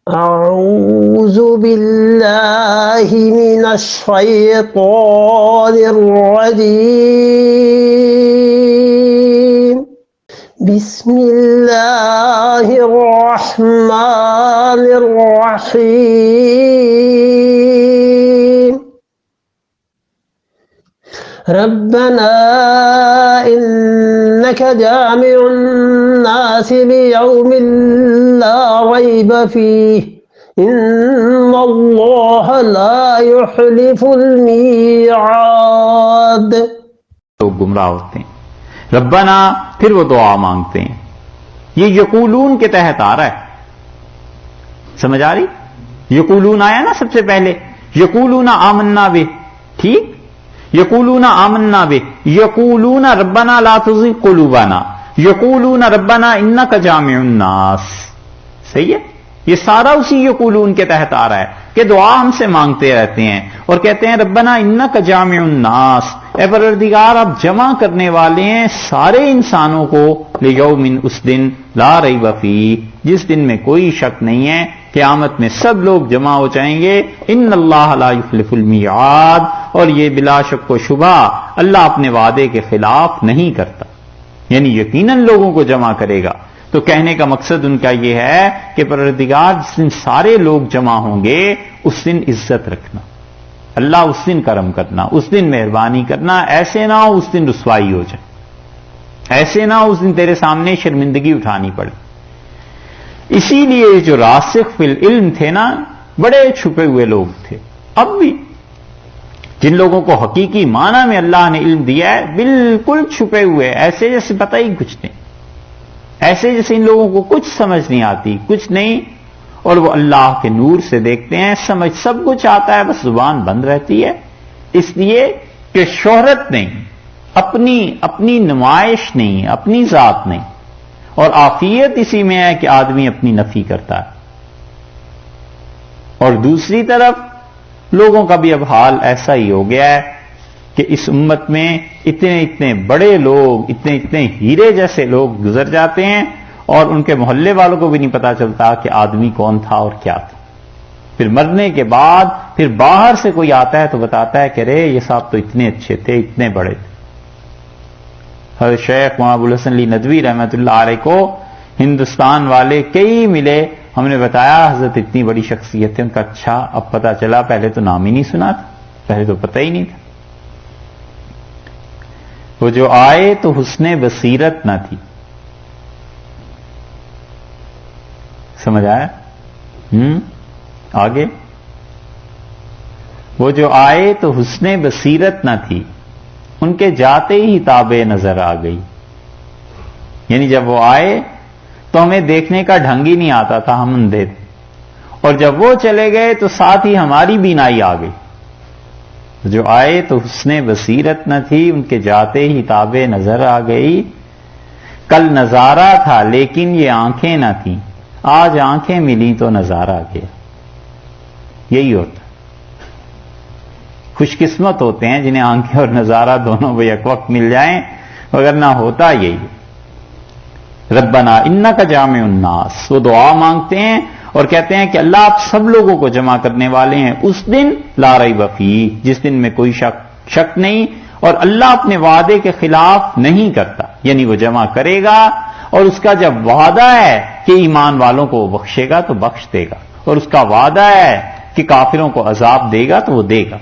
أعوذ بالله من الشيطان الرجيم بسم الله الرحمن الرحيم ربنا إنك جامع الناس ليوم لا ريب فيه إن الله لا يخلف الميعاد. لوگ گمراہ ہوتے ہیں. ربنا پھر وہ دعا مانگتے ہیں. یہ یقولون کے تحت آ رہا ہے. سمجھ آ رہی؟ یقولون آیا نا سب سے پہلے. یقولون آمنا بہ، ٹھیک. یقولون آمنا بہ، یقولون ربنا لا تزغ قلوبنا، یقولون ربنا انک جامع الناس. صحیح ہے؟ یہ سارا اسی یقولون کے تحت آ رہا ہے کہ دعا ہم سے مانگتے رہتے ہیں اور کہتے ہیں ربنا انک جامع الناس، اے پروردگار آپ جمع کرنے والے ہیں سارے انسانوں کو لیوم، اس دن لا ریب فیہ، جس دن میں کوئی شک نہیں ہے، قیامت میں سب لوگ جمع ہو جائیں گے. ان اللہ لا یخلف المیعاد، اور یہ بلا شک و شبہ اللہ اپنے وعدے کے خلاف نہیں کرتا، یعنی یقیناً لوگوں کو جمع کرے گا. تو کہنے کا مقصد ان کا یہ ہے کہ پروردگار جس دن سارے لوگ جمع ہوں گے اس دن عزت رکھنا، اللہ اس دن کرم کرنا، اس دن مہربانی کرنا، ایسے نہ ہو اس دن رسوائی ہو جائے، ایسے نہ ہو اس دن تیرے سامنے شرمندگی اٹھانی پڑے. اسی لیے جو راسخ فی العلم تھے نا، بڑے چھپے ہوئے لوگ تھے. اب بھی جن لوگوں کو حقیقی معنی میں اللہ نے علم دیا ہے بالکل چھپے ہوئے، ایسے جیسے پتہ ہی کچھ نہیں، ایسے جیسے ان لوگوں کو کچھ سمجھ نہیں آتی، کچھ نہیں، اور وہ اللہ کے نور سے دیکھتے ہیں، سمجھ سب کچھ آتا ہے، بس زبان بند رہتی ہے. اس لیے کہ شہرت نہیں، اپنی نمائش نہیں، اپنی ذات نہیں، اور عافیت اسی میں ہے کہ آدمی اپنی نفی کرتا ہے. اور دوسری طرف لوگوں کا بھی اب حال ایسا ہی ہو گیا ہے کہ اس امت میں اتنے بڑے لوگ، اتنے ہیرے جیسے لوگ گزر جاتے ہیں اور ان کے محلے والوں کو بھی نہیں پتا چلتا کہ آدمی کون تھا اور کیا تھا. پھر مرنے کے بعد پھر باہر سے کوئی آتا ہے تو بتاتا ہے کہ رے یہ صاحب تو اتنے اچھے تھے، اتنے بڑے تھے. حضرت شیخ مولانا ابوالحسن علی ندوی رحمۃ اللہ علیہ کو ہندوستان والے کئی ملے، ہم نے بتایا حضرت اتنی بڑی شخصیت ہے. ان کا اچھا اب پتا چلا، پہلے تو نام ہی نہیں سنا تھا، پہلے تو پتہ ہی نہیں تھا. وہ جو آئے تو حسن بصیرت نہ تھی. سمجھ آیا؟ آگے وہ جو آئے تو حسن بصیرت نہ تھی، ان کے جاتے ہی تابع نظر آ گئی. یعنی جب وہ آئے تو ہمیں دیکھنے کا ڈھنگ ہی نہیں آتا تھا، ہم اندھے تھے، اور جب وہ چلے گئے تو ساتھ ہی ہماری بینائی آ گئی. جو آئے تو حسن بصیرت نہ تھی، ان کے جاتے ہی تابع نظر آ گئی. کل نظارہ تھا لیکن یہ آنکھیں نہ تھیں، آج آنکھیں ملی تو نظارہ آ گیا. یہی ہوتا، خوش قسمت ہوتے ہیں جنہیں آنکھیں اور نظارہ دونوں بیک وقت مل جائیں، مگر نہ ہوتا یہی. ربنا انک جامع الناس، وہ دعا مانگتے ہیں اور کہتے ہیں کہ اللہ آپ سب لوگوں کو جمع کرنے والے ہیں اس دن لا ریب فیہ، جس دن میں کوئی شک نہیں، اور اللہ اپنے وعدے کے خلاف نہیں کرتا. یعنی وہ جمع کرے گا اور اس کا جب وعدہ ہے کہ ایمان والوں کو وہ بخشے گا تو بخش دے گا، اور اس کا وعدہ ہے کہ کافروں کو عذاب دے گا تو وہ دے گا.